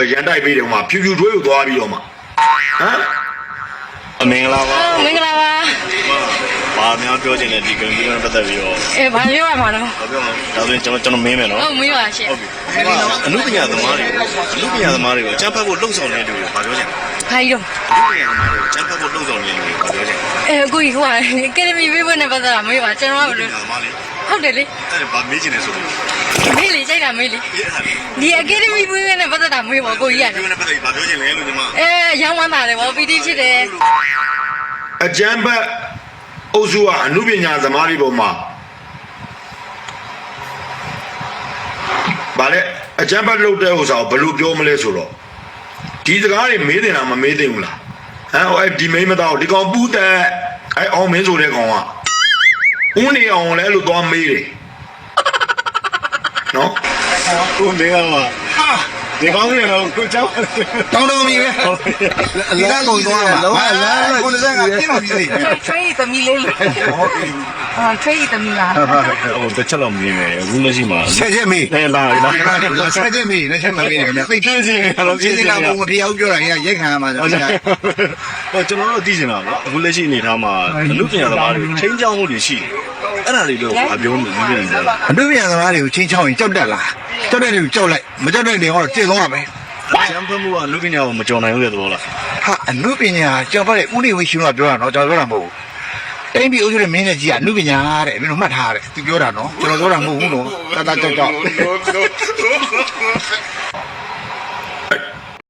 ပဲရန်တိုက်ပေးတယ်မှာဖြူဖြူထွေးကိုသွားပြီးတော့မှာဟမ်အမင်္ဂလာပါမင်္ဂလာပါဘာများပြောချင်လဲဒီကွန်ပျူတာနဲ့ပတ်သက်ပြီးတော့ဘာပြောရမှာလဲဘာပြောမှာဒါဆိုရင်ကျွန်တော်မင်းမယ်နော်ဟုတ်မင်းပါရှင်ဟုတ်ပြီအနုပညာသမားတွေကိုအကျန်းဖတ်ဖို့လှုပ်ဆောင်နေတယ်လို့ဘာပြောချင်လဲခိုင်းတော့အနုပညာသမားတွေကိုအကျန်းဖတ်ဖို့လှုပ်ဆောင်နေတယ်လို့ဘာပြောချင်လဲကိုကြီးဟိုကအကယ်ဒမီပေးဖို့နဲ့ပတ်သက်တာမေးပါကျွန်တော်ကဘယ်လိုဟုတ်တယ်လေအဲ့ဒါဘာမေးချင်လဲဆိုလို့မေးလေကြိုက်တာမေးလေဒီအကယ်ဒမီပေးဖို့နဲ့ပတ်သက်တာမေးပါကိုကြီးရတယ်ဒီနဲ့ပတ်သက်ပြီးဘာပြောချင်လဲလို့ဒီမှာရောင်းဝမ်းတာလေဗောပီတိဖြစ်တယ်အကျန်းဖတ်အုပ်စုကအနုပညာသမားတွေပေါ်မှာဗါလဲအကျန်းဖတ်လုပ်တဲ့ဥစ္စာကိုဘယ်လိုပြောမလဲဆိုတော့ဒီစကားတွေမေးတင်တာမမေးတင်ဘူးလားဟမ်ဒီမိမသားဒီကောင်ပူးတဲ့အောင်မင်းဆိုတဲ့ကောင်ကဦးနေအောင်လဲလို့သွားမေးတယ်နော်ဦးနေအောင်ဒီကောင်းကြီးတော့ကိုကြောက်တောင်းမီပဲအလားကုန်သွားမှာလုံးဝအလားကိုလည်းကပြင်းလို့ပြီထွေးသမီးလေးထွေးသမီးလားဟိုတစ်ချက်လောက်မြင်မယ်အခုလက်ရှိမှာဆက်ချက်မေးလာဆက်ချက်မေးလက်ချက်မမေးနဲ့ခင်ဗျသိပြင်းစင်းတော့ပြင်းစင်းတော့ဘုံမတရားပြောတာရိုက်ခံရမှာဆိုတော့ဟိုကျွန်တော်တို့သိချင်တာပေါ့အခုလက်ရှိအနေထားမှာအမှုပညာသမားတွေချင်းချောင်းမှုတွေရှိတယ်အဲ့ဒါတွေတော့ဘာပြောနေလဲအမှုပညာသမားတွေကိုချင်းချောင်းရင်ကြောက်တက်လားကြောက်တဲ့တွေကိုကြောက်လိုက်မကြောက်တဲ့တွေကတော့ကျင့်သွားမယ်ကျန်းဖတ်မှုကအမှုပညာကိုမကြော်နိုင်ဘူးတဲ့သဘောလားဟာအမှုပညာကျော်ပါတဲ့ဥနေဝရှင်ကပြောတာနော်ကျွန်တော်ပြောတာမဟုတ်ဘူးတိုင်းပြည်အုပ်ချုပ်တဲ့မင်းနဲ့ကြီးကအမှုပညာတဲ့မင်းတို့မှတ်ထားတဲ့သူပြောတာနော်ကျွန်တော်ပြောတာမဟုတ်ဘူးနော်တတကြောက်